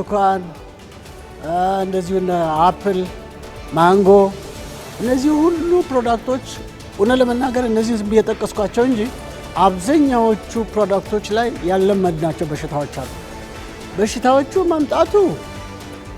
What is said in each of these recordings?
ብርቱካን፣ እንደዚሁ አፕል፣ ማንጎ እነዚህ ሁሉ ፕሮዳክቶች እውነት ለመናገር እነዚህ ዝም ብዬ ጠቀስኳቸው እንጂ አብዛኛዎቹ ፕሮዳክቶች ላይ ያለመድናቸው በሽታዎች አሉ። በሽታዎቹ መምጣቱ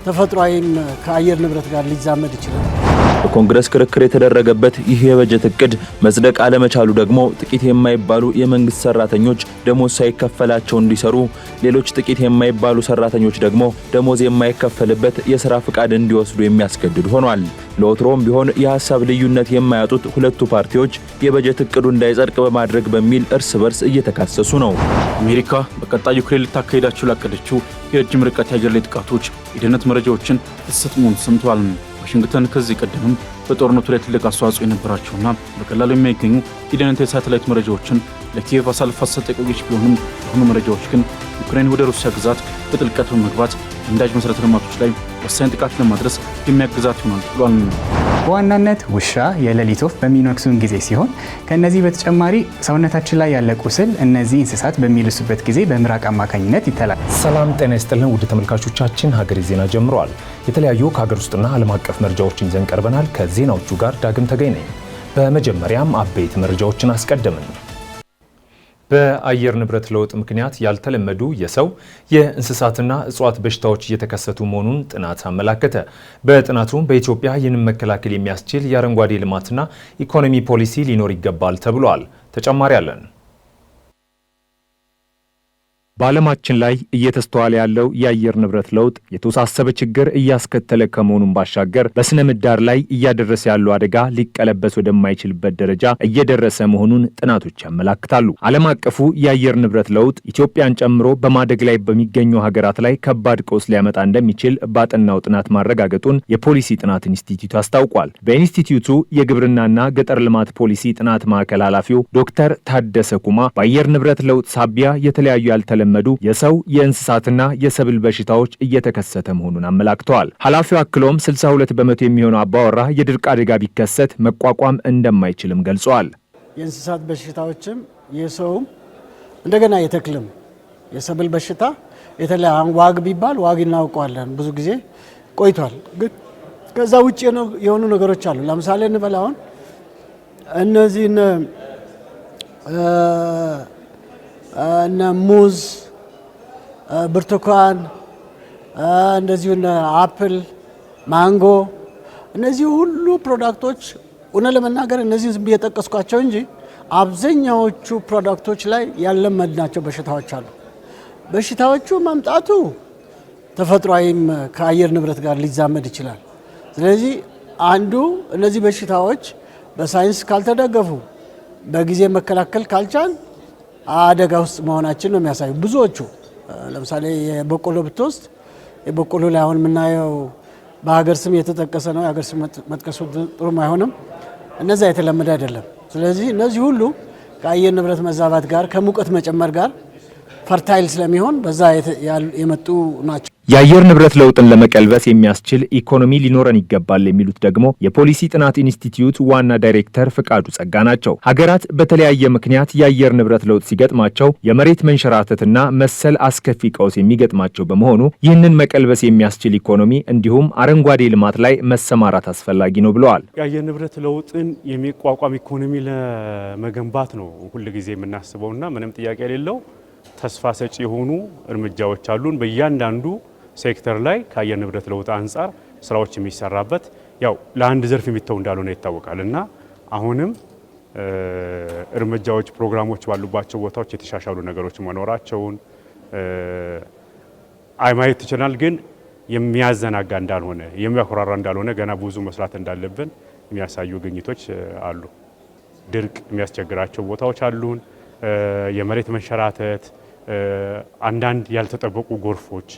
ተፈጥሯዊም ከአየር ንብረት ጋር ሊዛመድ ይችላል። በኮንግረስ ክርክር የተደረገበት ይህ የበጀት እቅድ መጽደቅ አለመቻሉ ደግሞ ጥቂት የማይባሉ የመንግስት ሰራተኞች ደሞዝ ሳይከፈላቸው እንዲሰሩ፣ ሌሎች ጥቂት የማይባሉ ሰራተኞች ደግሞ ደሞዝ የማይከፈልበት የሥራ ፍቃድ እንዲወስዱ የሚያስገድድ ሆኗል። ለወትሮም ቢሆን የሐሳብ ልዩነት የማያጡት ሁለቱ ፓርቲዎች የበጀት እቅዱ እንዳይጸድቅ በማድረግ በሚል እርስ በርስ እየተካሰሱ ነው። አሜሪካ በቀጣይ ዩክሬን ልታካሂዳቸው ላቀደችው የረጅም ርቀት የአየር ላይ ጥቃቶች የደህንነት መረጃዎችን ስትሰጥሙን ሰምተዋል። ዋሽንግተን ከዚህ ቀደምም በጦርነቱ ላይ ትልቅ አስተዋጽኦ የነበራቸውና በቀላሉ የማይገኙ የደህንነት የሳተላይት መረጃዎችን ለኪየቭ አሳልፋ ስትሰጥ የቆየች ቢሆንም የሆኑ መረጃዎች ግን ዩክሬን ወደ ሩሲያ ግዛት በጥልቀት በመግባት አንዳች መሰረተ ልማቶች ላይ ወሳኝ ጥቃት ለማድረስ የሚያግዛት ይሆናል ብሏል። በዋናነት ውሻ የሌሊት ወፍ በሚነክሱን ጊዜ ሲሆን ከነዚህ በተጨማሪ ሰውነታችን ላይ ያለ ቁስል እነዚህ እንስሳት በሚልሱበት ጊዜ በምራቅ አማካኝነት ይተላል። ሰላም ጤና ይስጥልን ውድ ተመልካቾቻችን፣ ሀገሬ ዜና ጀምሯል። የተለያዩ ከሀገር ውስጥና ዓለም አቀፍ መረጃዎችን ይዘን ቀርበናል። ከዜናዎቹ ጋር ዳግም ተገኝ ነኝ። በመጀመሪያም አበይት መረጃዎችን አስቀድምን። በአየር ንብረት ለውጥ ምክንያት ያልተለመዱ የሰው የእንስሳትና እጽዋት በሽታዎች እየተከሰቱ መሆኑን ጥናት አመላከተ። በጥናቱም በኢትዮጵያ ይህንን መከላከል የሚያስችል የአረንጓዴ ልማትና ኢኮኖሚ ፖሊሲ ሊኖር ይገባል ተብሏል። ተጨማሪ አለን። በዓለማችን ላይ እየተስተዋለ ያለው የአየር ንብረት ለውጥ የተወሳሰበ ችግር እያስከተለ ከመሆኑን ባሻገር በስነ ምህዳር ላይ እያደረሰ ያለው አደጋ ሊቀለበስ ወደማይችልበት ደረጃ እየደረሰ መሆኑን ጥናቶች ያመላክታሉ። ዓለም አቀፉ የአየር ንብረት ለውጥ ኢትዮጵያን ጨምሮ በማደግ ላይ በሚገኙ ሀገራት ላይ ከባድ ቀውስ ሊያመጣ እንደሚችል ባጠናው ጥናት ማረጋገጡን የፖሊሲ ጥናት ኢንስቲትዩት አስታውቋል። በኢንስቲትዩቱ የግብርናና ገጠር ልማት ፖሊሲ ጥናት ማዕከል ኃላፊው ዶክተር ታደሰ ኩማ በአየር ንብረት ለውጥ ሳቢያ የተለያዩ ያልተለመዱ የሰው የእንስሳትና የሰብል በሽታዎች እየተከሰተ መሆኑን አመላክተዋል። ኃላፊው አክሎም 62 በመቶ የሚሆነው አባወራ የድርቅ አደጋ ቢከሰት መቋቋም እንደማይችልም ገልጸዋል። የእንስሳት በሽታዎችም የሰውም እንደገና የተክልም የሰብል በሽታ የተለያየ ዋግ ቢባል ዋግ እናውቀዋለን፣ ብዙ ጊዜ ቆይቷል። ግን ከዛ ውጭ የሆኑ ነገሮች አሉ። ለምሳሌ እንበላውን እነዚህ እነ ሙዝ፣ ብርቱካን፣ እንደዚሁ አፕል፣ ማንጎ እነዚህ ሁሉ ፕሮዳክቶች እውነት ለመናገር እነዚህ ዝም ብዬ ጠቀስኳቸው እንጂ አብዛኛዎቹ ፕሮዳክቶች ላይ ያለመድናቸው በሽታዎች አሉ። በሽታዎቹ መምጣቱ ተፈጥሯዊም ከአየር ንብረት ጋር ሊዛመድ ይችላል። ስለዚህ አንዱ እነዚህ በሽታዎች በሳይንስ ካልተደገፉ በጊዜ መከላከል ካልቻል አደጋ ውስጥ መሆናችን ነው የሚያሳዩ። ብዙዎቹ ለምሳሌ የበቆሎ ብትወስድ የበቆሎ ላይ አሁን የምናየው በሀገር ስም የተጠቀሰ ነው። የሀገር ስም መጥቀሱ ጥሩም አይሆንም። እነዛ የተለመደ አይደለም። ስለዚህ እነዚህ ሁሉ ከአየር ንብረት መዛባት ጋር ከሙቀት መጨመር ጋር ፈርታይል ስለሚሆን በዛ የመጡ ናቸው። የአየር ንብረት ለውጥን ለመቀልበስ የሚያስችል ኢኮኖሚ ሊኖረን ይገባል የሚሉት ደግሞ የፖሊሲ ጥናት ኢንስቲትዩት ዋና ዳይሬክተር ፍቃዱ ጸጋ ናቸው። ሀገራት በተለያየ ምክንያት የአየር ንብረት ለውጥ ሲገጥማቸው የመሬት መንሸራተትና መሰል አስከፊ ቀውስ የሚገጥማቸው በመሆኑ ይህንን መቀልበስ የሚያስችል ኢኮኖሚ እንዲሁም አረንጓዴ ልማት ላይ መሰማራት አስፈላጊ ነው ብለዋል። የአየር ንብረት ለውጥን የሚቋቋም ኢኮኖሚ ለመገንባት ነው ሁልጊዜ የምናስበውና ምንም ጥያቄ የሌለው ተስፋ ሰጪ የሆኑ እርምጃዎች አሉን። በእያንዳንዱ ሴክተር ላይ ከአየር ንብረት ለውጥ አንጻር ስራዎች የሚሰራበት ያው ለአንድ ዘርፍ የሚተው እንዳልሆነ ይታወቃል እና አሁንም እርምጃዎች፣ ፕሮግራሞች ባሉባቸው ቦታዎች የተሻሻሉ ነገሮች መኖራቸውን ማየት ይችላል። ግን የሚያዘናጋ እንዳልሆነ የሚያኮራራ እንዳልሆነ ገና ብዙ መስራት እንዳለብን የሚያሳዩ ግኝቶች አሉ። ድርቅ የሚያስቸግራቸው ቦታዎች አሉን። የመሬት መንሸራተት፣ አንዳንድ ያልተጠበቁ ጎርፎች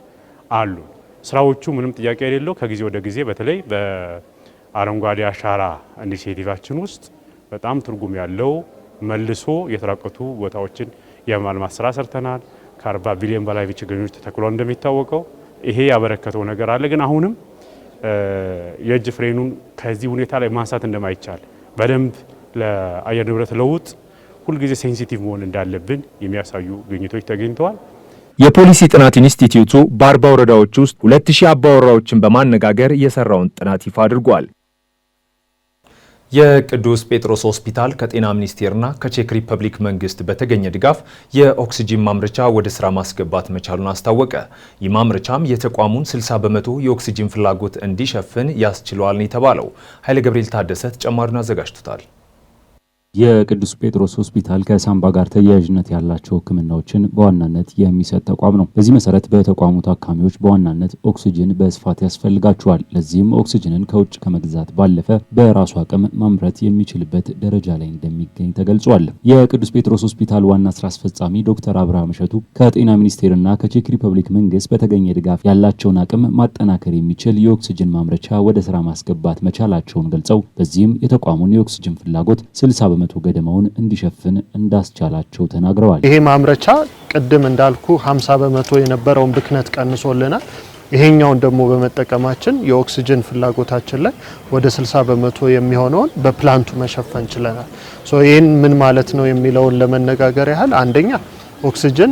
አሉ። ስራዎቹ ምንም ጥያቄ የሌለው ከጊዜ ወደ ጊዜ በተለይ በአረንጓዴ አሻራ ኢኒሼቲቫችን ውስጥ በጣም ትርጉም ያለው መልሶ የተራቆቱ ቦታዎችን የማልማት ስራ ሰርተናል። ከ40 ቢሊዮን በላይ ችግኞች ተተክሏል። እንደሚታወቀው ይሄ ያበረከተው ነገር አለ። ግን አሁንም የእጅ ፍሬኑን ከዚህ ሁኔታ ላይ ማንሳት እንደማይቻል በደንብ ለአየር ንብረት ለውጥ ሁልጊዜ ሴንሲቲቭ መሆን እንዳለብን የሚያሳዩ ግኝቶች ተገኝተዋል። የፖሊሲ ጥናት ኢንስቲትዩቱ በ40 ወረዳዎች ውስጥ 2000 አባወራዎችን በማነጋገር የሰራውን ጥናት ይፋ አድርጓል። የቅዱስ ጴጥሮስ ሆስፒታል ከጤና ሚኒስቴርና ከቼክ ሪፐብሊክ መንግስት በተገኘ ድጋፍ የኦክሲጂን ማምረቻ ወደ ስራ ማስገባት መቻሉን አስታወቀ። ይህ ማምረቻም የተቋሙን 60 በመቶ የኦክሲጂን ፍላጎት እንዲሸፍን ያስችለዋል ነው የተባለው። ኃይለ ገብርኤል ታደሰ ተጨማሪውን አዘጋጅቶታል። የቅዱስ ጴጥሮስ ሆስፒታል ከሳምባ ጋር ተያያዥነት ያላቸው ሕክምናዎችን በዋናነት የሚሰጥ ተቋም ነው። በዚህ መሰረት በተቋሙ ታካሚዎች በዋናነት ኦክሲጅን በስፋት ያስፈልጋቸዋል። ለዚህም ኦክሲጅንን ከውጭ ከመግዛት ባለፈ በራሱ አቅም ማምረት የሚችልበት ደረጃ ላይ እንደሚገኝ ተገልጿል። የቅዱስ ጴጥሮስ ሆስፒታል ዋና ስራ አስፈጻሚ ዶክተር አብርሃም እሸቱ ከጤና ሚኒስቴርና ከቼክ ሪፐብሊክ መንግስት በተገኘ ድጋፍ ያላቸውን አቅም ማጠናከር የሚችል የኦክሲጅን ማምረቻ ወደ ስራ ማስገባት መቻላቸውን ገልጸው በዚህም የተቋሙን የኦክሲጅን ፍላጎት 60 በመቶ ገደማውን እንዲሸፍን እንዳስቻላቸው ተናግረዋል። ይሄ ማምረቻ ቅድም እንዳልኩ 50 በመቶ የነበረውን ብክነት ቀንሶልናል። ይሄኛውን ደግሞ በመጠቀማችን የኦክሲጅን ፍላጎታችን ላይ ወደ 60 በመቶ የሚሆነውን በፕላንቱ መሸፈን ችለናል። ይህን ምን ማለት ነው የሚለውን ለመነጋገር ያህል አንደኛ ኦክሲጅን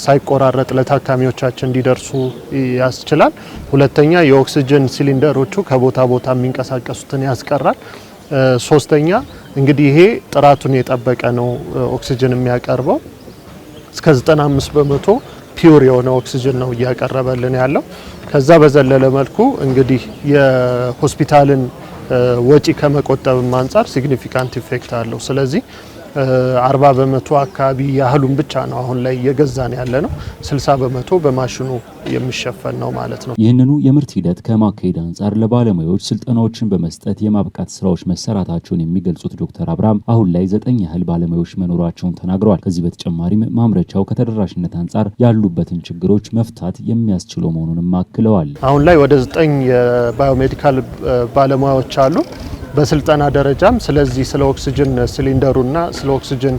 ሳይቆራረጥ ለታካሚዎቻችን እንዲደርሱ ያስችላል። ሁለተኛ የኦክሲጅን ሲሊንደሮቹ ከቦታ ቦታ የሚንቀሳቀሱትን ያስቀራል። ሶስተኛ እንግዲህ ይሄ ጥራቱን የጠበቀ ነው ኦክሲጅን የሚያቀርበው እስከ 95 በመቶ ፒውር የሆነ ኦክሲጅን ነው እያቀረበልን ያለው። ከዛ በዘለለ መልኩ እንግዲህ የሆስፒታልን ወጪ ከመቆጠብም አንጻር ሲግኒፊካንት ኢፌክት አለው። ስለዚህ 40 በመቶ አካባቢ ያህሉን ብቻ ነው አሁን ላይ እየገዛን ያለ ነው። 60 በመቶ በማሽኑ የሚሸፈን ነው ማለት ነው። ይህንኑ የምርት ሂደት ከማካሄድ አንጻር ለባለሙያዎች ስልጠናዎችን በመስጠት የማብቃት ስራዎች መሰራታቸውን የሚገልጹት ዶክተር አብርሃም አሁን ላይ 9 ያህል ባለሙያዎች መኖራቸውን ተናግረዋል። ከዚህ በተጨማሪም ማምረቻው ከተደራሽነት አንጻር ያሉበትን ችግሮች መፍታት የሚያስችለው መሆኑንም አክለዋል። አሁን ላይ ወደ 9 የባዮሜዲካል ባለሙያዎች አሉ። በስልጠና ደረጃም ስለዚህ ስለ ኦክሲጅን ሲሊንደሩና ስለ ኦክሲጅን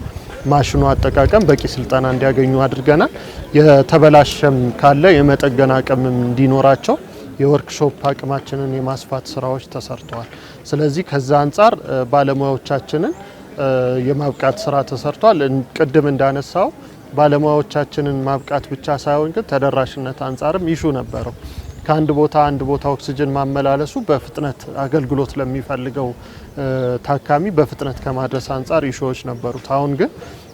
ማሽኑ አጠቃቀም በቂ ስልጠና እንዲያገኙ አድርገናል። የተበላሸም ካለ የመጠገን አቅም እንዲኖራቸው የወርክሾፕ አቅማችንን የማስፋት ስራዎች ተሰርተዋል። ስለዚህ ከዛ አንጻር ባለሙያዎቻችንን የማብቃት ስራ ተሰርቷል። ቅድም እንዳነሳው ባለሙያዎቻችንን ማብቃት ብቻ ሳይሆን ግን ተደራሽነት አንጻርም ይሹ ነበረው። ከአንድ ቦታ አንድ ቦታ ኦክሲጅን ማመላለሱ በፍጥነት አገልግሎት ለሚፈልገው ታካሚ በፍጥነት ከማድረስ አንጻር ኢሹዎች ነበሩት። አሁን ግን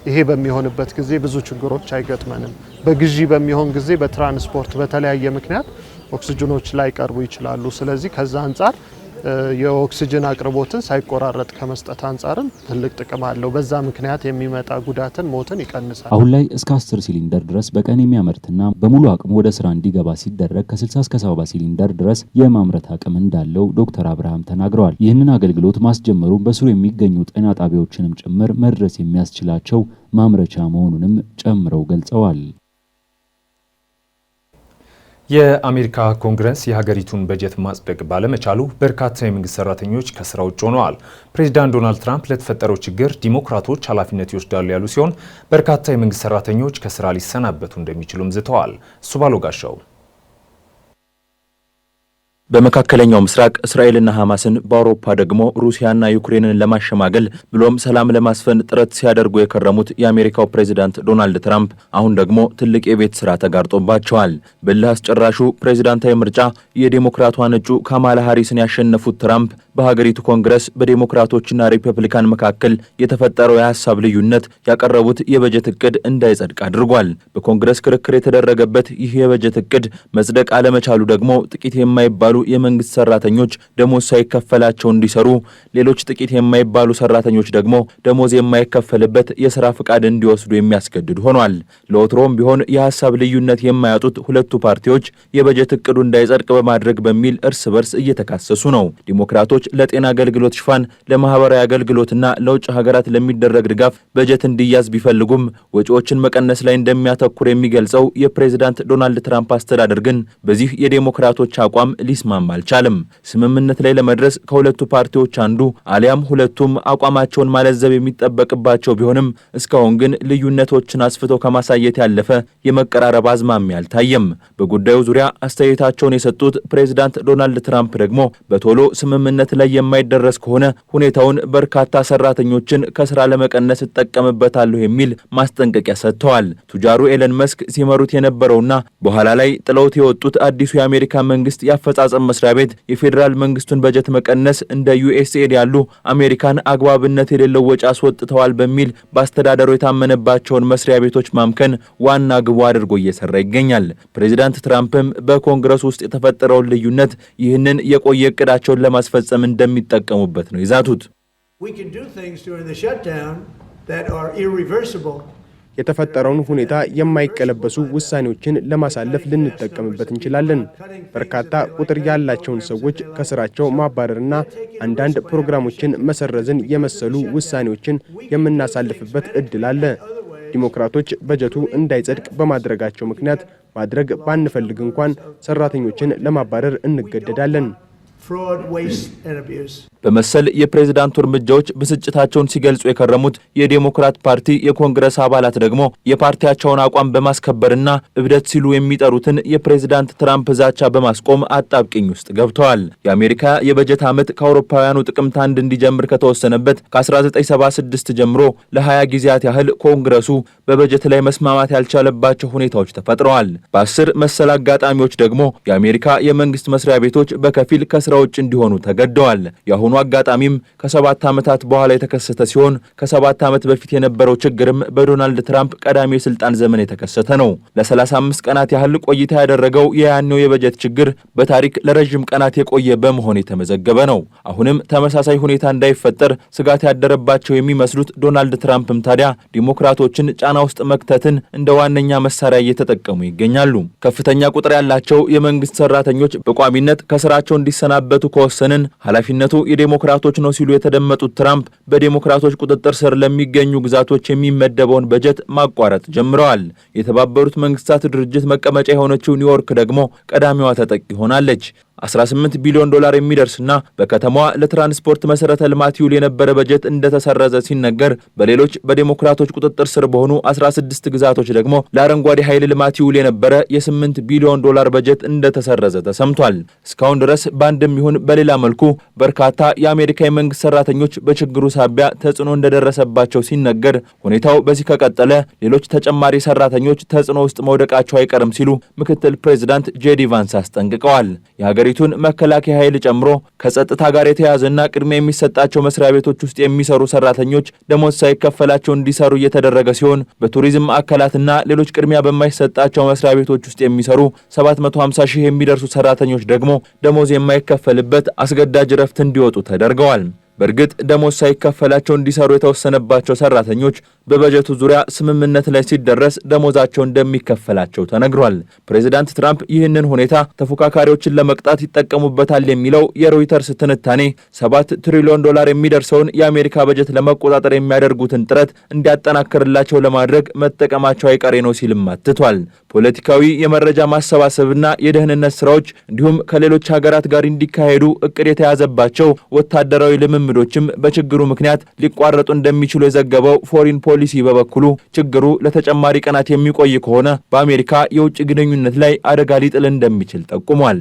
ይሄ በሚሆንበት ጊዜ ብዙ ችግሮች አይገጥመንም። በግዢ በሚሆን ጊዜ በትራንስፖርት በተለያየ ምክንያት ኦክሲጅኖች ላይ ቀርቡ ይችላሉ። ስለዚህ ከዛ አንጻር የኦክሲጅን አቅርቦትን ሳይቆራረጥ ከመስጠት አንጻርም ትልቅ ጥቅም አለው። በዛ ምክንያት የሚመጣ ጉዳትን፣ ሞትን ይቀንሳል። አሁን ላይ እስከ 10 ሲሊንደር ድረስ በቀን የሚያመርትና በሙሉ አቅሙ ወደ ስራ እንዲገባ ሲደረግ ከ60 እስከ 70 ሲሊንደር ድረስ የማምረት አቅም እንዳለው ዶክተር አብርሃም ተናግረዋል። ይህንን አገልግሎት ማስጀመሩ በስሩ የሚገኙ ጤና ጣቢያዎችንም ጭምር መድረስ የሚያስችላቸው ማምረቻ መሆኑንም ጨምረው ገልጸዋል። የአሜሪካ ኮንግረስ የሀገሪቱን በጀት ማጽደቅ ባለመቻሉ በርካታ የመንግስት ሰራተኞች ከስራ ውጭ ሆነዋል። ፕሬዚዳንት ዶናልድ ትራምፕ ለተፈጠረው ችግር ዲሞክራቶች ኃላፊነት ይወስዳሉ ያሉ ሲሆን በርካታ የመንግስት ሰራተኞች ከስራ ሊሰናበቱ እንደሚችሉም ዝተዋል። እሱ ባለው ጋሻው በመካከለኛው ምስራቅ እስራኤልና ሐማስን በአውሮፓ ደግሞ ሩሲያና ዩክሬንን ለማሸማገል ብሎም ሰላም ለማስፈን ጥረት ሲያደርጉ የከረሙት የአሜሪካው ፕሬዝዳንት ዶናልድ ትራምፕ አሁን ደግሞ ትልቅ የቤት ስራ ተጋርጦባቸዋል። በእልህ አስጨራሹ ፕሬዝዳንታዊ ምርጫ የዴሞክራቷን እጩ ካማላ ሃሪስን ያሸነፉት ትራምፕ በሀገሪቱ ኮንግረስ በዴሞክራቶችና ሪፐብሊካን መካከል የተፈጠረው የሐሳብ ልዩነት ያቀረቡት የበጀት እቅድ እንዳይጸድቅ አድርጓል። በኮንግረስ ክርክር የተደረገበት ይህ የበጀት እቅድ መጽደቅ አለመቻሉ ደግሞ ጥቂት የማይባሉ የመንግስት ሰራተኞች ደሞዝ ሳይከፈላቸው እንዲሰሩ፣ ሌሎች ጥቂት የማይባሉ ሰራተኞች ደግሞ ደሞዝ የማይከፈልበት የሥራ ፍቃድ እንዲወስዱ የሚያስገድድ ሆኗል። ለወትሮም ቢሆን የሐሳብ ልዩነት የማያጡት ሁለቱ ፓርቲዎች የበጀት እቅዱ እንዳይጸድቅ በማድረግ በሚል እርስ በርስ እየተካሰሱ ነው። ዲሞክራቶች ለጤና አገልግሎት ሽፋን፣ ለማህበራዊ አገልግሎትና ለውጭ ሀገራት ለሚደረግ ድጋፍ በጀት እንዲያዝ ቢፈልጉም ወጪዎችን መቀነስ ላይ እንደሚያተኩር የሚገልጸው የፕሬዝዳንት ዶናልድ ትራምፕ አስተዳደር ግን በዚህ የዴሞክራቶች አቋም ሊስማማ አልቻለም። ስምምነት ላይ ለመድረስ ከሁለቱ ፓርቲዎች አንዱ አሊያም ሁለቱም አቋማቸውን ማለዘብ የሚጠበቅባቸው ቢሆንም እስካሁን ግን ልዩነቶችን አስፍተው ከማሳየት ያለፈ የመቀራረብ አዝማሚያ አልታየም። በጉዳዩ ዙሪያ አስተያየታቸውን የሰጡት ፕሬዝዳንት ዶናልድ ትራምፕ ደግሞ በቶሎ ስምምነት ላይ የማይደረስ ከሆነ ሁኔታውን በርካታ ሰራተኞችን ከስራ ለመቀነስ እጠቀምበታለሁ የሚል ማስጠንቀቂያ ሰጥተዋል። ቱጃሩ ኤለን መስክ ሲመሩት የነበረውና በኋላ ላይ ጥለውት የወጡት አዲሱ የአሜሪካ መንግስት የአፈጻጸም መስሪያ ቤት የፌዴራል መንግስቱን በጀት መቀነስ እንደ ዩኤስኤድ ያሉ አሜሪካን አግባብነት የሌለው ወጪ አስወጥተዋል በሚል በአስተዳደሩ የታመነባቸውን መስሪያ ቤቶች ማምከን ዋና ግቡ አድርጎ እየሰራ ይገኛል። ፕሬዚዳንት ትራምፕም በኮንግረስ ውስጥ የተፈጠረውን ልዩነት ይህንን የቆየ እቅዳቸውን ለማስፈጸም እንደሚጠቀሙበት ነው ይዛቱት። የተፈጠረውን ሁኔታ የማይቀለበሱ ውሳኔዎችን ለማሳለፍ ልንጠቀምበት እንችላለን። በርካታ ቁጥር ያላቸውን ሰዎች ከስራቸው ማባረርና አንዳንድ ፕሮግራሞችን መሰረዝን የመሰሉ ውሳኔዎችን የምናሳልፍበት እድል አለ። ዲሞክራቶች በጀቱ እንዳይጸድቅ በማድረጋቸው ምክንያት ማድረግ ባንፈልግ እንኳን ሰራተኞችን ለማባረር እንገደዳለን። በመሰል የፕሬዝዳንቱ እርምጃዎች ብስጭታቸውን ሲገልጹ የከረሙት የዴሞክራት ፓርቲ የኮንግረስ አባላት ደግሞ የፓርቲያቸውን አቋም በማስከበርና እብደት ሲሉ የሚጠሩትን የፕሬዝዳንት ትራምፕ ዛቻ በማስቆም አጣብቂኝ ውስጥ ገብተዋል። የአሜሪካ የበጀት ዓመት ከአውሮፓውያኑ ጥቅምት 1 እንዲጀምር ከተወሰነበት ከ1976 ጀምሮ ለ20 ጊዜያት ያህል ኮንግረሱ በበጀት ላይ መስማማት ያልቻለባቸው ሁኔታዎች ተፈጥረዋል። በ10 መሰል አጋጣሚዎች ደግሞ የአሜሪካ የመንግስት መስሪያ ቤቶች በከፊል ከስራ ውጭ እንዲሆኑ ተገደዋል። የአሁኑ አጋጣሚም ከ7 ዓመታት በኋላ የተከሰተ ሲሆን ከ7 ዓመት በፊት የነበረው ችግርም በዶናልድ ትራምፕ ቀዳሚ የስልጣን ዘመን የተከሰተ ነው። ለ35 ቀናት ያህል ቆይታ ያደረገው የያኔው የበጀት ችግር በታሪክ ለረጅም ቀናት የቆየ በመሆን የተመዘገበ ነው። አሁንም ተመሳሳይ ሁኔታ እንዳይፈጠር ስጋት ያደረባቸው የሚመስሉት ዶናልድ ትራምፕም ታዲያ ዲሞክራቶችን ጫና ውስጥ መክተትን እንደ ዋነኛ መሳሪያ እየተጠቀሙ ይገኛሉ። ከፍተኛ ቁጥር ያላቸው የመንግስት ሰራተኞች በቋሚነት ከስራቸው እንዲሰናበቱ ከወሰንን ኃላፊነቱ የዴሞክራቶች ነው ሲሉ የተደመጡት ትራምፕ በዴሞክራቶች ቁጥጥር ስር ለሚገኙ ግዛቶች የሚመደበውን በጀት ማቋረጥ ጀምረዋል። የተባበሩት መንግስታት ድርጅት መቀመጫ የሆነችው ኒውዮርክ ደግሞ ቀዳሚዋ ተጠቂ ሆናለች። 18 ቢሊዮን ዶላር የሚደርስና በከተማዋ ለትራንስፖርት መሰረተ ልማት ይውል የነበረ በጀት እንደተሰረዘ ሲነገር በሌሎች በዴሞክራቶች ቁጥጥር ስር በሆኑ 16 ግዛቶች ደግሞ ለአረንጓዴ ኃይል ልማት ይውል የነበረ የ8 ቢሊዮን ዶላር በጀት እንደተሰረዘ ተሰምቷል። እስካሁን ድረስ በአንድም ይሁን በሌላ መልኩ በርካታ የአሜሪካ የመንግስት ሰራተኞች በችግሩ ሳቢያ ተጽዕኖ እንደደረሰባቸው ሲነገር ሁኔታው በዚህ ከቀጠለ ሌሎች ተጨማሪ ሰራተኞች ተጽዕኖ ውስጥ መውደቃቸው አይቀርም ሲሉ ምክትል ፕሬዚዳንት ጄዲ ቫንስ አስጠንቅቀዋል። የሀገሪቱን መከላከያ ኃይል ጨምሮ ከጸጥታ ጋር የተያዘና ቅድሚያ የሚሰጣቸው መስሪያ ቤቶች ውስጥ የሚሰሩ ሰራተኞች ደሞዝ ሳይከፈላቸው እንዲሰሩ እየተደረገ ሲሆን በቱሪዝም ማዕከላትና ሌሎች ቅድሚያ በማይሰጣቸው መስሪያ ቤቶች ውስጥ የሚሰሩ 750 ሺህ የሚደርሱ ሰራተኞች ደግሞ ደሞዝ የማይከፈልበት አስገዳጅ ረፍት እንዲወጡ ተደርገዋል። በእርግጥ ደሞዝ ሳይከፈላቸው እንዲሰሩ የተወሰነባቸው ሰራተኞች በበጀቱ ዙሪያ ስምምነት ላይ ሲደረስ ደሞዛቸው እንደሚከፈላቸው ተነግሯል። ፕሬዚዳንት ትራምፕ ይህንን ሁኔታ ተፎካካሪዎችን ለመቅጣት ይጠቀሙበታል የሚለው የሮይተርስ ትንታኔ 7 ትሪሊዮን ዶላር የሚደርሰውን የአሜሪካ በጀት ለመቆጣጠር የሚያደርጉትን ጥረት እንዲያጠናክርላቸው ለማድረግ መጠቀማቸው አይቀሬ ነው ሲልም አትቷል። ፖለቲካዊ የመረጃ ማሰባሰብና የደህንነት ስራዎች እንዲሁም ከሌሎች ሀገራት ጋር እንዲካሄዱ እቅድ የተያዘባቸው ወታደራዊ ልምምዶችም በችግሩ ምክንያት ሊቋረጡ እንደሚችሉ የዘገበው ፎሪን ፖሊሲ በበኩሉ ችግሩ ለተጨማሪ ቀናት የሚቆይ ከሆነ በአሜሪካ የውጭ ግንኙነት ላይ አደጋ ሊጥል እንደሚችል ጠቁሟል።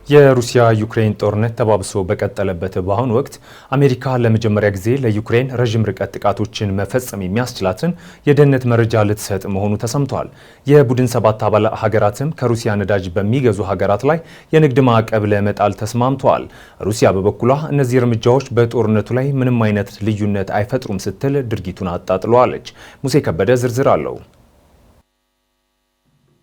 የሩሲያ ዩክሬን ጦርነት ተባብሶ በቀጠለበት በአሁኑ ወቅት አሜሪካ ለመጀመሪያ ጊዜ ለዩክሬን ረዥም ርቀት ጥቃቶችን መፈጸም የሚያስችላትን የደህንነት መረጃ ልትሰጥ መሆኑ ተሰምቷል። የቡድን 7 አባል ሀገራትም ከሩሲያ ነዳጅ በሚገዙ ሀገራት ላይ የንግድ ማዕቀብ ለመጣል ተስማምተዋል። ሩሲያ በበኩሏ እነዚህ እርምጃዎች በጦርነቱ ላይ ምንም አይነት ልዩነት አይፈጥሩም ስትል ድርጊቱን አጣጥለዋለች። ሙሴ ከበደ ዝርዝር አለው።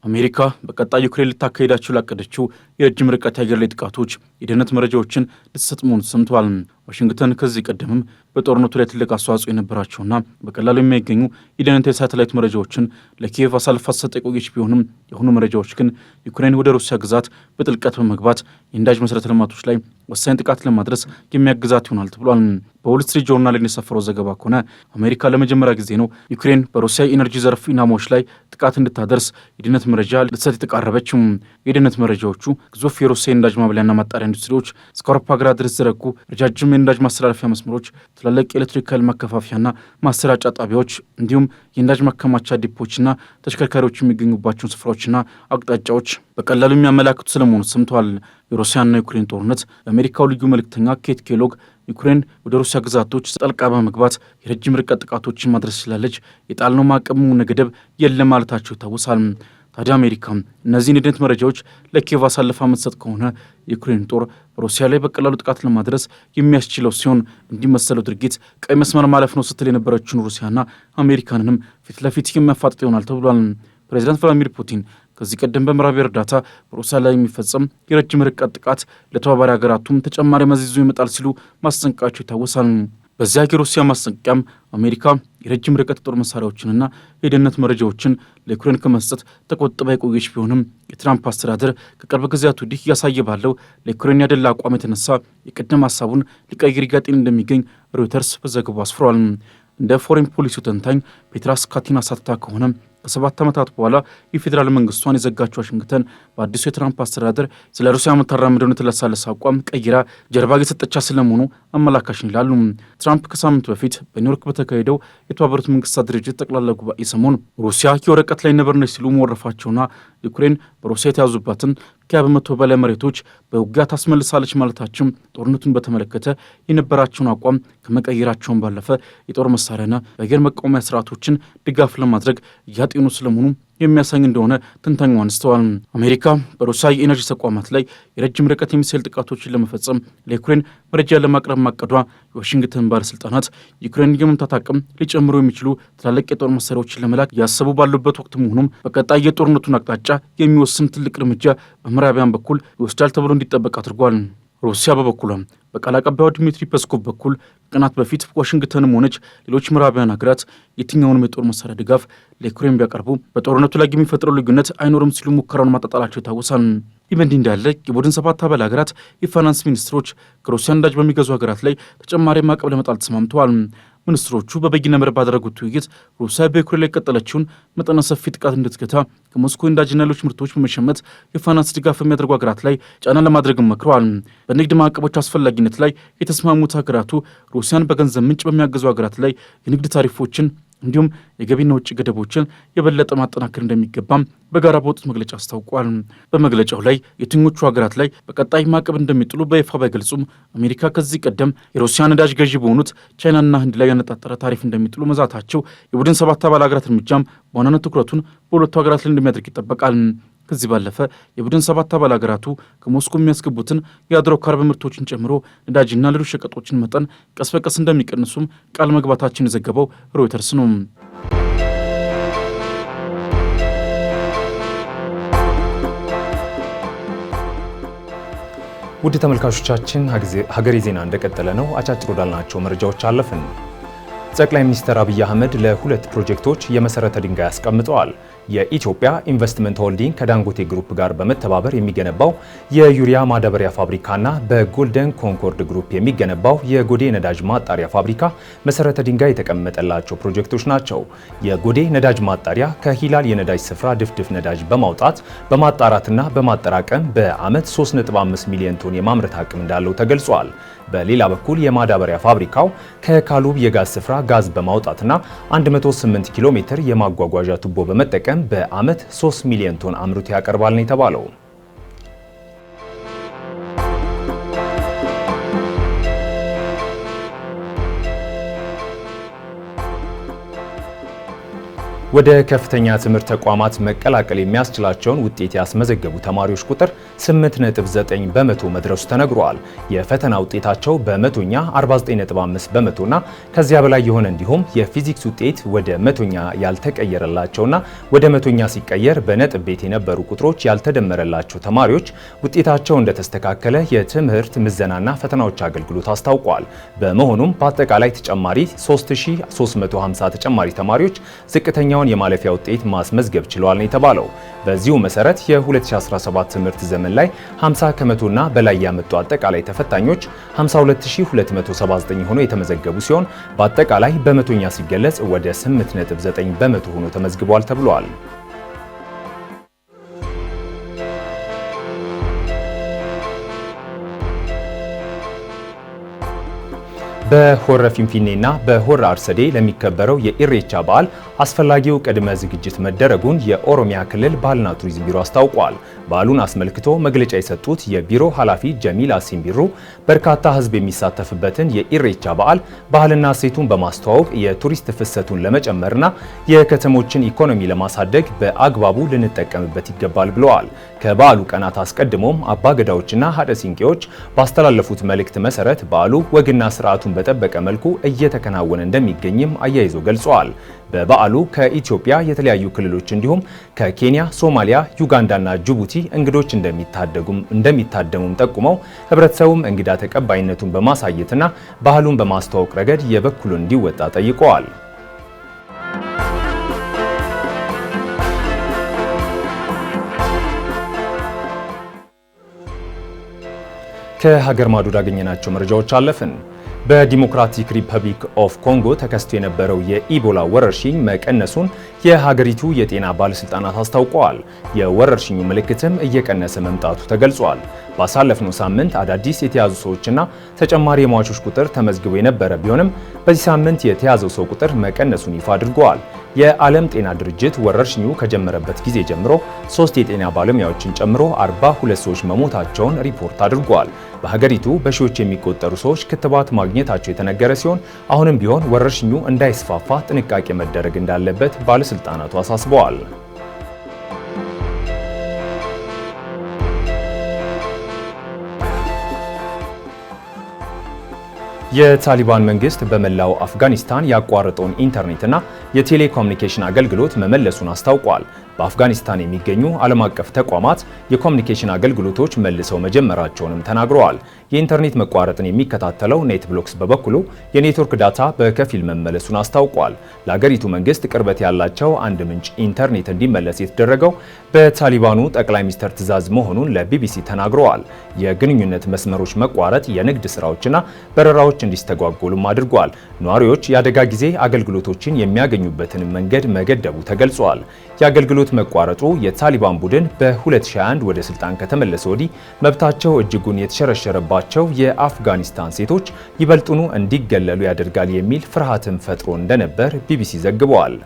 አሜሪካ በቀጣይ ዩክሬን ልታካሄዳቸው ላቀደችው የረጅም ርቀት የአየር ላይ ጥቃቶች የደህንነት መረጃዎችን ልትሰጥ መሆኑ ሰምተዋል። ዋሽንግተን ከዚህ ቀደምም በጦርነቱ ላይ ትልቅ አስተዋጽኦ የነበራቸውና በቀላሉ የማይገኙ የደህንነት የሳተላይት መረጃዎችን ለኪየቭ አሳልፋ ስትሰጥ የቆየች ቢሆንም የአሁኑ መረጃዎች ግን ዩክሬን ወደ ሩሲያ ግዛት በጥልቀት በመግባት የነዳጅ መሰረተ ልማቶች ላይ ወሳኝ ጥቃት ለማድረስ የሚያግዛት ይሆናል ተብሏል። በዎል ስትሪት ጆርናል የሰፈረው ዘገባ ከሆነ አሜሪካ ለመጀመሪያ ጊዜ ነው ዩክሬን በሩሲያ ኢነርጂ ዘርፍ ኢላማዎች ላይ ጥቃት እንድታደርስ የደህንነት መረጃ ልትሰጥ የተቃረበችው። የደህንነት መረጃዎቹ ግዙፍ የሩሲያ የነዳጅ ማብሊያና ማጣሪያ ኢንዱስትሪዎች እስከ አውሮፓ ሀገራት ድረስ ዘረጉ ረጃጅም የነዳጅ ማስተላለፊያ መስመሮች፣ ትላልቅ የኤሌክትሪክ ኃይል ማከፋፊያና ማሰራጫ ጣቢያዎች እንዲሁም የነዳጅ ማከማቻ ዲፖችና ተሽከርካሪዎች የሚገኙባቸውን ስፍራዎችና አቅጣጫዎች በቀላሉ የሚያመላክቱ ስለመሆኑ ሰምተዋል። የሩሲያና ዩክሬን ጦርነት የአሜሪካው ልዩ መልእክተኛ ኬት ኬሎግ ዩክሬን ወደ ሩሲያ ግዛቶች ጠልቃ በመግባት የረጅም ርቀት ጥቃቶችን ማድረስ ስላለች የጣልነው ማዕቀብ ገደብ የለም ማለታቸው ይታወሳል። ታዲያ አሜሪካ እነዚህን የደህንነት መረጃዎች ለኪየቭ አሳልፋ የምትሰጥ ከሆነ የዩክሬን ጦር በሩሲያ ላይ በቀላሉ ጥቃት ለማድረስ የሚያስችለው ሲሆን እንዲመሰለው ድርጊት ቀይ መስመር ማለፍ ነው ስትል የነበረችውን ሩሲያና አሜሪካንንም ፊት ለፊት የሚያፋጥጥ ይሆናል ተብሏል። ፕሬዚዳንት ቭላዲሚር ፑቲን ከዚህ ቀደም በምዕራብ እርዳታ በሩሲያ ላይ የሚፈጸም የረጅም ርቀት ጥቃት ለተባባሪ ሀገራቱም ተጨማሪ መዘዝ ይመጣል ሲሉ ማስጠንቀቃቸው ይታወሳል። በዚያ የሩሲያ ማስጠንቀቂያም አሜሪካ የረጅም ርቀት ጦር መሳሪያዎችንና የደህንነት መረጃዎችን ለዩክሬን ከመስጠት ተቆጥባ የቆየች ቢሆንም የትራምፕ አስተዳደር ከቅርብ ጊዜያት ወዲህ እያሳየ ባለው ለዩክሬን ያደላ አቋም የተነሳ የቀደም ሀሳቡን ሊቀይር ይጋጤን እንደሚገኝ ሮይተርስ በዘገባው አስፍሯል። እንደ ፎሬን ፖሊሲው ተንታኝ ፔትራስ ካቲና ሳትታ ከሆነ ከ7 ዓመታት በኋላ የፌዴራል መንግስቷን የዘጋችው ዋሽንግተን በአዲሱ የትራምፕ አስተዳደር ስለ ሩሲያ የምታራምደውን የተለሳለሰ አቋም ቀይራ ጀርባ እየሰጠቻ ስለመሆኑ አመላካሽ ይላሉ። ትራምፕ ከሳምንት በፊት በኒውዮርክ በተካሄደው የተባበሩት መንግስታት ድርጅት ጠቅላላ ጉባኤ ሰሞን ሩሲያ የወረቀት ላይ ነበር ነች ሲሉ መወረፋቸውና ዩክሬን በሩሲያ የተያዙባትን ከ100 በላይ መሬቶች በውጊያ ታስመልሳለች ማለታቸው ጦርነቱን በተመለከተ የነበራቸውን አቋም ከመቀየራቸውን ባለፈ የጦር መሳሪያና የአየር መቃወሚያ ስርዓቶችን ድጋፍ ለማድረግ እያጤኑ ስለመሆኑ የሚያሳይ እንደሆነ ተንታኙ አንስተዋል። አሜሪካ በሩሲያ የኤነርጂ ተቋማት ላይ የረጅም ርቀት የሚሳኤል ጥቃቶችን ለመፈጸም ለዩክሬን መረጃ ለማቅረብ ማቀዷ የዋሽንግተን ባለስልጣናት ዩክሬን የመምታት አቅም ሊጨምሩ የሚችሉ ትላልቅ የጦር መሳሪያዎችን ለመላክ ያሰቡ ባሉበት ወቅት መሆኑም በቀጣይ የጦርነቱን አቅጣጫ የሚወስን ትልቅ እርምጃ በምዕራባውያን በኩል ይወስዳል ተብሎ እንዲጠበቅ አድርጓል። ሩሲያ በበኩሏ በቃል አቀባዩ ዲሚትሪ ፔስኮቭ በኩል ቀናት በፊት ዋሽንግተንም ሆነች ሌሎች ምዕራባውያን ሀገራት የትኛውንም የጦር መሳሪያ ድጋፍ ለዩክሬን ቢያቀርቡ በጦርነቱ ላይ የሚፈጥረው ልዩነት አይኖርም ሲሉ ሙከራውን ማጣጣላቸው ይታወሳል። ይህ በእንዲህ እንዳለ የቡድን 7 አባል ሀገራት የፋይናንስ ሚኒስትሮች ከሩሲያ ነዳጅ በሚገዙ ሀገራት ላይ ተጨማሪ ማዕቀብ ለመጣል ተስማምተዋል። ሚኒስትሮቹ በበይነ መረብ ባደረጉት ውይይት ሩሲያ በዩክሬን ላይ የቀጠለችውን መጠነ ሰፊ ጥቃት እንድትገታ ከሞስኮ ነዳጅና ሌሎች ምርቶች በመሸመት የፋይናንስ ድጋፍ የሚያደርጉ ሀገራት ላይ ጫና ለማድረግም መክረዋል። በንግድ ማዕቀቦች አስፈላጊነት ላይ የተስማሙት ሀገራቱ ሩሲያን በገንዘብ ምንጭ በሚያገዙ ሀገራት ላይ የንግድ ታሪፎችን እንዲሁም የገቢና ውጭ ገደቦችን የበለጠ ማጠናከር እንደሚገባም በጋራ በወጡት መግለጫ አስታውቋል። በመግለጫው ላይ የትኞቹ ሀገራት ላይ በቀጣይ ማዕቀብ እንደሚጥሉ በይፋ ባይገልጹም አሜሪካ ከዚህ ቀደም የሩሲያ ነዳጅ ገዢ በሆኑት ቻይናና ህንድ ላይ ያነጣጠረ ታሪፍ እንደሚጥሉ መዛታቸው የቡድን 7 አባል ሀገራት እርምጃም በዋናነት ትኩረቱን በሁለቱ ሀገራት ላይ እንደሚያደርግ ይጠበቃል። ከዚህ ባለፈ የቡድን 7 አባል ሀገራቱ ከሞስኮ የሚያስገቡትን የሃይድሮካርበን ምርቶችን ጨምሮ ነዳጅና ሌሎች ሸቀጦችን መጠን ቀስ በቀስ እንደሚቀንሱም ቃል መግባታችን የዘገበው ሮይተርስ ነው። ውድ ተመልካቾቻችን ሀገሬ ዜና እንደቀጠለ ነው። አጫጭር ወዳልናቸው መረጃዎች አለፍን። ጠቅላይ ሚኒስትር አብይ አህመድ ለ2 ፕሮጀክቶች የመሰረተ ድንጋይ አስቀምጠዋል። የኢትዮጵያ ኢንቨስትመንት ሆልዲንግ ከዳንጎቴ ግሩፕ ጋር በመተባበር የሚገነባው የዩሪያ ማዳበሪያ ፋብሪካና በጎልደን ኮንኮርድ ግሩፕ የሚገነባው የጎዴ ነዳጅ ማጣሪያ ፋብሪካ መሰረተ ድንጋይ የተቀመጠላቸው ፕሮጀክቶች ናቸው። የጎዴ ነዳጅ ማጣሪያ ከሂላል የነዳጅ ስፍራ ድፍድፍ ነዳጅ በማውጣት በማጣራትና በማጠራቀም በዓመት 3.5 ሚሊዮን ቶን የማምረት አቅም እንዳለው ተገልጿል። በሌላ በኩል የማዳበሪያ ፋብሪካው ከካሉብ የጋዝ ስፍራ ጋዝ በማውጣትና 108 ኪሎ ሜትር የማጓጓዣ ቱቦ በመጠቀም በዓመት 3 ሚሊዮን ቶን አምርቶ ያቀርባል ነው የተባለው። ወደ ከፍተኛ ትምህርት ተቋማት መቀላቀል የሚያስችላቸውን ውጤት ያስመዘገቡ ተማሪዎች ቁጥር 8.9 በመቶ መድረሱ ተነግሯል። የፈተና ውጤታቸው በመቶኛ 49.5 በመቶና ከዚያ በላይ የሆነ እንዲሁም የፊዚክስ ውጤት ወደ መቶኛ ያልተቀየረላቸውና ወደ መቶኛ ሲቀየር በነጥብ ቤት የነበሩ ቁጥሮች ያልተደመረላቸው ተማሪዎች ውጤታቸው እንደተስተካከለ የትምህርት ምዘናና ፈተናዎች አገልግሎት አስታውቋል። በመሆኑም በአጠቃላይ ተጨማሪ 3350 ተጨማሪ ተማሪዎች ዝቅተኛውን የማለፊያ ውጤት ማስመዝገብ ችለዋል ነው የተባለው። በዚሁ መሰረት የ2017 ትምህርት ዘመን ላይ 50 ከመቶና በላይ ያመጡ አጠቃላይ ተፈታኞች 52279 ሆኖ የተመዘገቡ ሲሆን በአጠቃላይ በመቶኛ ሲገለጽ ወደ 8.9 በመቶ ሆኖ ተመዝግቧል ተብሏል። በሆረ ፊንፊኔና በሆረ አርሰዴ ለሚከበረው የኢሬቻ በዓል አስፈላጊው ቅድመ ዝግጅት መደረጉን የኦሮሚያ ክልል ባህልና ቱሪዝም ቢሮ አስታውቋል። በዓሉን አስመልክቶ መግለጫ የሰጡት የቢሮ ኃላፊ ጀሚል አሲምቢሩ በርካታ ሕዝብ የሚሳተፍበትን የኢሬቻ በዓል ባህልና እሴቱን በማስተዋወቅ የቱሪስት ፍሰቱን ለመጨመርና የከተሞችን ኢኮኖሚ ለማሳደግ በአግባቡ ልንጠቀምበት ይገባል ብለዋል። ከበዓሉ ቀናት አስቀድሞም አባገዳዎችና ሀደ ሲንቄዎች ባስተላለፉት መልእክት መሰረት በዓሉ ወግና ስርዓቱን በጠበቀ መልኩ እየተከናወነ እንደሚገኝም አያይዞ ገልጸዋል። በበዓሉ ከኢትዮጵያ የተለያዩ ክልሎች እንዲሁም ከኬንያ፣ ሶማሊያ፣ ዩጋንዳና ጅቡቲ እንግዶች እንደሚታደሙም ጠቁመው ህብረተሰቡም እንግዳ ተቀባይነቱን በማሳየትና ባህሉን በማስተዋወቅ ረገድ የበኩሉን እንዲወጣ ጠይቀዋል። ከሀገር ማዶ ያገኘናቸው መረጃዎች አለፍን። በዲሞክራቲክ ሪፐብሊክ ኦፍ ኮንጎ ተከስቶ የነበረው የኢቦላ ወረርሽኝ መቀነሱን የሀገሪቱ የጤና ባለስልጣናት አስታውቀዋል። የወረርሽኙ ምልክትም እየቀነሰ መምጣቱ ተገልጿል። ባሳለፍነው ሳምንት አዳዲስ የተያዙ ሰዎችና ተጨማሪ የሟቾች ቁጥር ተመዝግቦ የነበረ ቢሆንም በዚህ ሳምንት የተያዘው ሰው ቁጥር መቀነሱን ይፋ አድርገዋል። የዓለም ጤና ድርጅት ወረርሽኙ ከጀመረበት ጊዜ ጀምሮ 3 የጤና ባለሙያዎችን ጨምሮ 42 ሰዎች መሞታቸውን ሪፖርት አድርጓል። በሀገሪቱ በሺዎች የሚቆጠሩ ሰዎች ክትባት ማግኘታቸው የተነገረ ሲሆን አሁንም ቢሆን ወረርሽኙ እንዳይስፋፋ ጥንቃቄ መደረግ እንዳለበት ባለስልጣናቱ አሳስበዋል። የታሊባን መንግስት በመላው አፍጋኒስታን ያቋረጠውን ኢንተርኔትና የቴሌኮሙኒኬሽን አገልግሎት መመለሱን አስታውቋል። በአፍጋኒስታን የሚገኙ ዓለም አቀፍ ተቋማት የኮሙኒኬሽን አገልግሎቶች መልሰው መጀመራቸውንም ተናግረዋል። የኢንተርኔት መቋረጥን የሚከታተለው ኔትብሎክስ በበኩሉ የኔትወርክ ዳታ በከፊል መመለሱን አስታውቋል። ለሀገሪቱ መንግስት ቅርበት ያላቸው አንድ ምንጭ ኢንተርኔት እንዲመለስ የተደረገው በታሊባኑ ጠቅላይ ሚኒስትር ትዕዛዝ መሆኑን ለቢቢሲ ተናግረዋል። የግንኙነት መስመሮች መቋረጥ የንግድ ስራዎችና በረራዎች እንዲስተጓጎሉም አድርጓል። ነዋሪዎች የአደጋ ጊዜ አገልግሎቶችን የሚያገኙበትን መንገድ መገደቡ ተገልጿል። የአገልግሎት መቋረጡ የታሊባን ቡድን በ2021 ወደ ስልጣን ከተመለሰ ወዲህ መብታቸው እጅጉን የተሸረሸረባቸው የአፍጋኒስታን ሴቶች ይበልጡኑ እንዲገለሉ ያደርጋል የሚል ፍርሃትን ፈጥሮ እንደነበር ቢቢሲ ዘግቧል።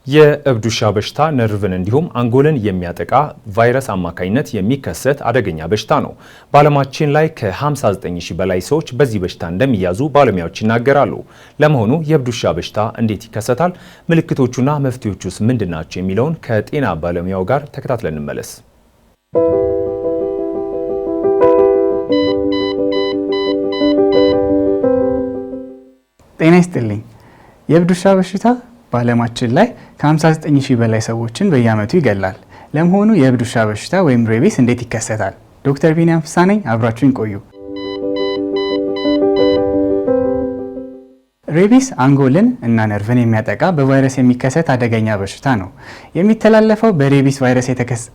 የእብድ ውሻ በሽታ ነርቭን እንዲሁም አንጎልን የሚያጠቃ ቫይረስ አማካኝነት የሚከሰት አደገኛ በሽታ ነው። በዓለማችን ላይ ከ59000 በላይ ሰዎች በዚህ በሽታ እንደሚያዙ ባለሙያዎች ይናገራሉ። ለመሆኑ የእብድ ውሻ በሽታ እንዴት ይከሰታል? ምልክቶቹና መፍትሄዎቹስ ምንድናቸው? የሚለውን ከጤና ባለሙያው ጋር ተከታትለን እንመለስ። ጤና ይስጥልኝ። የእብድ ውሻ በሽታ በዓለማችን ላይ ከ59000 በላይ ሰዎችን በየዓመቱ ይገላል። ለመሆኑ የእብድ ውሻ በሽታ ወይም ሬቢስ እንዴት ይከሰታል? ዶክተር ቢኒያም ፍስሐ ነኝ። አብራችሁን ቆዩ። ሬቢስ አንጎልን እና ነርቭን የሚያጠቃ በቫይረስ የሚከሰት አደገኛ በሽታ ነው። የሚተላለፈው በሬቢስ ቫይረስ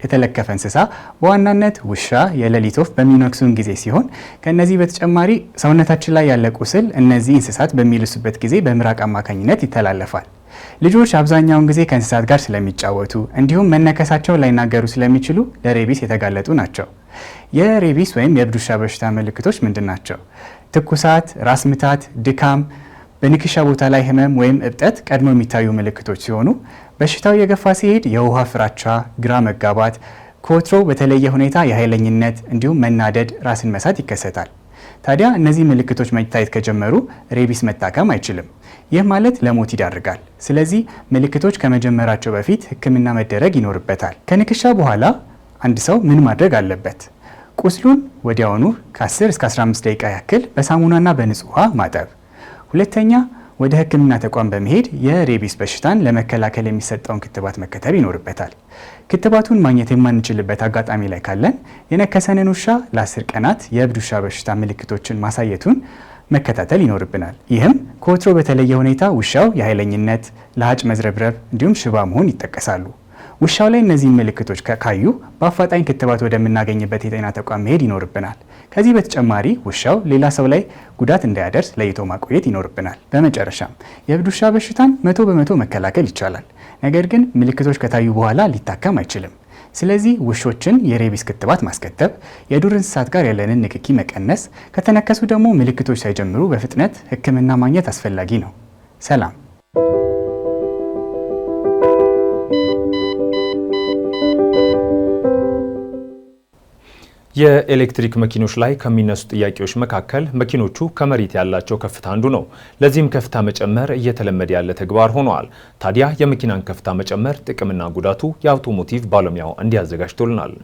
የተለከፈ እንስሳ በዋናነት ውሻ፣ የሌሊት ወፍ በሚነክሱን ጊዜ ሲሆን ከነዚህ በተጨማሪ ሰውነታችን ላይ ያለ ቁስል እነዚህ እንስሳት በሚልሱበት ጊዜ በምራቅ አማካኝነት ይተላለፋል። ልጆች አብዛኛውን ጊዜ ከእንስሳት ጋር ስለሚጫወቱ እንዲሁም መነከሳቸው ላይናገሩ ስለሚችሉ ለሬቢስ የተጋለጡ ናቸው። የሬቢስ ወይም የእብድ ውሻ በሽታ ምልክቶች ምንድን ናቸው? ትኩሳት፣ ራስ ምታት፣ ድካም፣ በንክሻ ቦታ ላይ ህመም ወይም እብጠት ቀድሞ የሚታዩ ምልክቶች ሲሆኑ በሽታው የገፋ ሲሄድ የውሃ ፍራቻ፣ ግራ መጋባት፣ ከወትሮ በተለየ ሁኔታ የኃይለኝነት እንዲሁም መናደድ፣ ራስን መሳት ይከሰታል። ታዲያ እነዚህ ምልክቶች መታየት ከጀመሩ ሬቢስ መታከም አይችልም። ይህ ማለት ለሞት ይዳርጋል። ስለዚህ ምልክቶች ከመጀመራቸው በፊት ሕክምና መደረግ ይኖርበታል። ከንክሻ በኋላ አንድ ሰው ምን ማድረግ አለበት? ቁስሉን ወዲያውኑ ከ10 እስከ 15 ደቂቃ ያክል በሳሙናና በንጹህ ውሃ ማጠብ። ሁለተኛ፣ ወደ ሕክምና ተቋም በመሄድ የሬቢስ በሽታን ለመከላከል የሚሰጠውን ክትባት መከተብ ይኖርበታል። ክትባቱን ማግኘት የማንችልበት አጋጣሚ ላይ ካለን የነከሰንን ውሻ ለ10 ቀናት የእብድ ውሻ በሽታ ምልክቶችን ማሳየቱን መከታተል ይኖርብናል። ይህም ከወትሮ በተለየ ሁኔታ ውሻው የኃይለኝነት፣ ለሀጭ መዝረብረብ እንዲሁም ሽባ መሆን ይጠቀሳሉ። ውሻው ላይ እነዚህ ምልክቶች ካዩ በአፋጣኝ ክትባት ወደምናገኝበት የጤና ተቋም መሄድ ይኖርብናል። ከዚህ በተጨማሪ ውሻው ሌላ ሰው ላይ ጉዳት እንዳያደርስ ለይቶ ማቆየት ይኖርብናል። በመጨረሻም የእብድ ውሻ በሽታን 100% መከላከል ይቻላል። ነገር ግን ምልክቶች ከታዩ በኋላ ሊታከም አይችልም። ስለዚህ ውሾችን የሬቢስ ክትባት ማስከተብ፣ የዱር እንስሳት ጋር ያለንን ንክኪ መቀነስ፣ ከተነከሱ ደግሞ ምልክቶች ሳይጀምሩ በፍጥነት ሕክምና ማግኘት አስፈላጊ ነው። ሰላም። የኤሌክትሪክ መኪኖች ላይ ከሚነሱ ጥያቄዎች መካከል መኪኖቹ ከመሬት ያላቸው ከፍታ አንዱ ነው። ለዚህም ከፍታ መጨመር እየተለመደ ያለ ተግባር ሆኗል። ታዲያ የመኪናን ከፍታ መጨመር ጥቅምና ጉዳቱ የአውቶሞቲቭ ባለሙያው እንዲያዘጋጅቶልናል።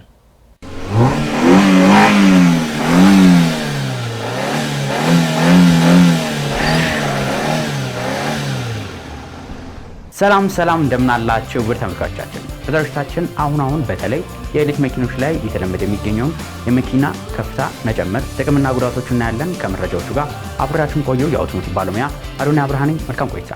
ሰላም እንደምናላችሁ ውድ ተመልካቾቻችን፣ በዝግጅታችን አሁን በተለይ የኤሌክትሪክ መኪኖች ላይ እየተለመደ የሚገኘውን የመኪና ከፍታ መጨመር ጥቅምና ጉዳቶቹን እናያለን። ከመረጃዎቹ ጋር አብራችሁን ቆዩ። የአውቶሞቲቭ ባለሙያ አዶንያ ብርሃኔ፣ መልካም ቆይታ።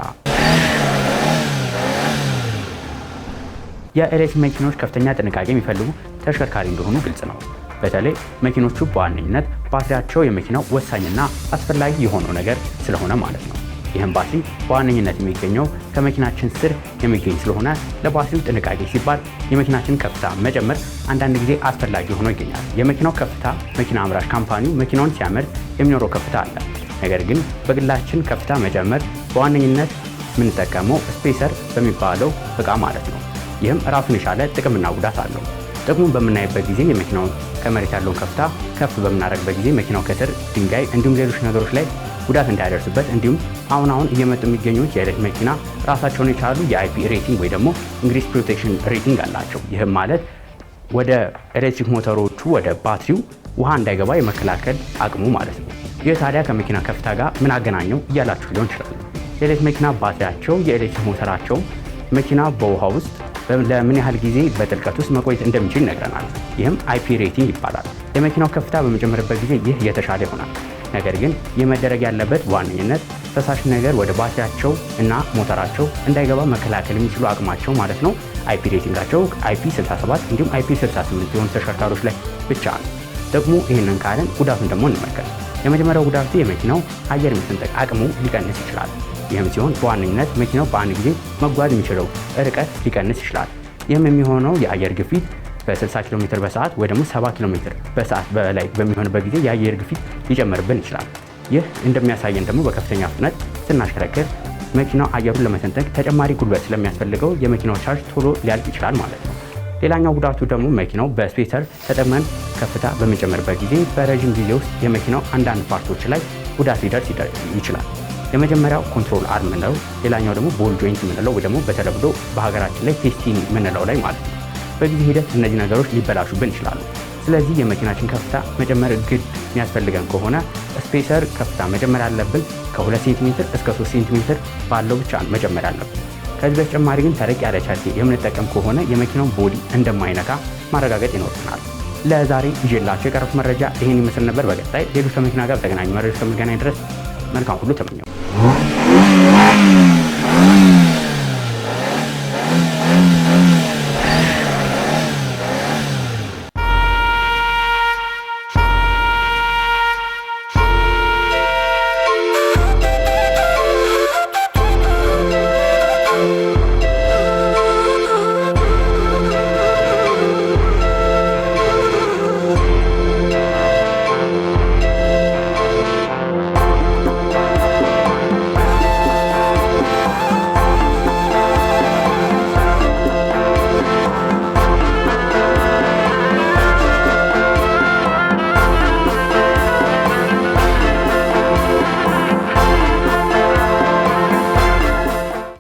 የኤሌክትሪክ መኪኖች ከፍተኛ ጥንቃቄ የሚፈልጉ ተሽከርካሪ እንደሆኑ ግልጽ ነው። በተለይ መኪኖቹ በዋነኝነት ባትሪያቸው የመኪናው ወሳኝና አስፈላጊ የሆነው ነገር ስለሆነ ማለት ነው። ይህም ባትሪ በዋነኝነት የሚገኘው ከመኪናችን ስር የሚገኝ ስለሆነ ለባትሪው ጥንቃቄ ሲባል የመኪናችን ከፍታ መጨመር አንዳንድ ጊዜ አስፈላጊ ሆኖ ይገኛል። የመኪናው ከፍታ መኪና አምራች ካምፓኒው መኪናውን ሲያመርት የሚኖረው ከፍታ አለ። ነገር ግን በግላችን ከፍታ መጨመር በዋነኝነት የምንጠቀመው ስፔሰር በሚባለው እቃ ማለት ነው። ይህም ራሱን የቻለ ጥቅምና ጉዳት አለው። ጥቅሙን በምናይበት ጊዜ የመኪናውን ከመሬት ያለውን ከፍታ ከፍ በምናደርግበት ጊዜ መኪናው ከስር ድንጋይ እንዲሁም ሌሎች ነገሮች ላይ ጉዳት እንዳያደርስበት እንዲሁም አሁን እየመጡ የሚገኙት የኤሌክትሪክ መኪና ራሳቸውን የቻሉ የአይፒ ሬቲንግ ወይ ደግሞ ኢንግሪስ ፕሮቴክሽን ሬቲንግ አላቸው። ይህም ማለት ወደ ኤሌክትሪክ ሞተሮቹ ወደ ባትሪው ውሃ እንዳይገባ የመከላከል አቅሙ ማለት ነው። ይህ ታዲያ ከመኪና ከፍታ ጋር ምን አገናኘው እያላችሁ ሊሆን ይችላል። የኤሌክትሪክ መኪና ባትሪያቸው የኤሌክትሪክ ሞተራቸው መኪና በውሃ ውስጥ ለምን ያህል ጊዜ በጥልቀት ውስጥ መቆየት እንደሚችል ይነግረናል። ይህም አይፒ ሬቲንግ ይባላል። የመኪናው ከፍታ በሚጨምርበት ጊዜ ይህ የተሻለ ይሆናል። ነገር ግን የመደረግ ያለበት በዋነኝነት ፈሳሽ ነገር ወደ ባትሪያቸው እና ሞተራቸው እንዳይገባ መከላከል የሚችሉ አቅማቸው ማለት ነው አይፒ ሬቲንጋቸው አይፒ 67 እንዲሁም አይፒ 68 የሆኑ ተሽከርካሪዎች ላይ ብቻ ነው። ደግሞ ይህንን ካለን ጉዳቱን ደግሞ እንመልከት። የመጀመሪያው ጉዳቱ የመኪናው አየር መሰንጠቅ አቅሙ ሊቀንስ ይችላል። ይህም ሲሆን በዋነኝነት መኪናው በአንድ ጊዜ መጓዝ የሚችለው ርቀት ሊቀንስ ይችላል። ይህም የሚሆነው የአየር ግፊት በ60 ኪሎ ሜትር በሰዓት ወይ ደግሞ 70 ኪሎ ሜትር በሰዓት በላይ በሚሆንበት ጊዜ የአየር ግፊት ሊጨምርብን ይችላል። ይህ እንደሚያሳየን ደግሞ በከፍተኛ ፍጥነት ስናሽከረክር መኪናው አየሩን ለመሰንጠቅ ተጨማሪ ጉልበት ስለሚያስፈልገው የመኪናው ቻርጅ ቶሎ ሊያልቅ ይችላል ማለት ነው። ሌላኛው ጉዳቱ ደግሞ መኪናው በስፔሰር ተጠቅመን ከፍታ በሚጨምርበት ጊዜ በረዥም ጊዜ ውስጥ የመኪናው አንዳንድ ፓርቶች ላይ ጉዳት ሊደርስ ይችላል። የመጀመሪያው ኮንትሮል አርም ምንለው፣ ሌላኛው ደግሞ ቦል ጆይንት ምንለው ወይ ደግሞ በተለምዶ በሀገራችን ላይ ቴስቲንግ ምንለው ላይ ማለት ነው። በጊዜ ሂደት እነዚህ ነገሮች ሊበላሹብን ይችላሉ። ስለዚህ የመኪናችን ከፍታ መጨመር ግድ የሚያስፈልገን ከሆነ ስፔሰር ከፍታ መጨመር ያለብን ከ2 ሴንቲሜትር እስከ 3 ሴንቲሜትር ባለው ብቻ መጨመር ያለብን። ከዚህ በተጨማሪ ግን ተለቅ ያለ ቻርጅ የምንጠቀም ከሆነ የመኪናውን ቦዲ እንደማይነካ ማረጋገጥ ይኖርብናል። ለዛሬ ይዤላችሁ የቀረቡት መረጃ ይህን ይመስል ነበር። በቀጣይ ሌሎች ከመኪና ጋር በተገናኙ መረጃዎች እስከምንገናኝ ድረስ መልካም ሁሉ ተመኘው።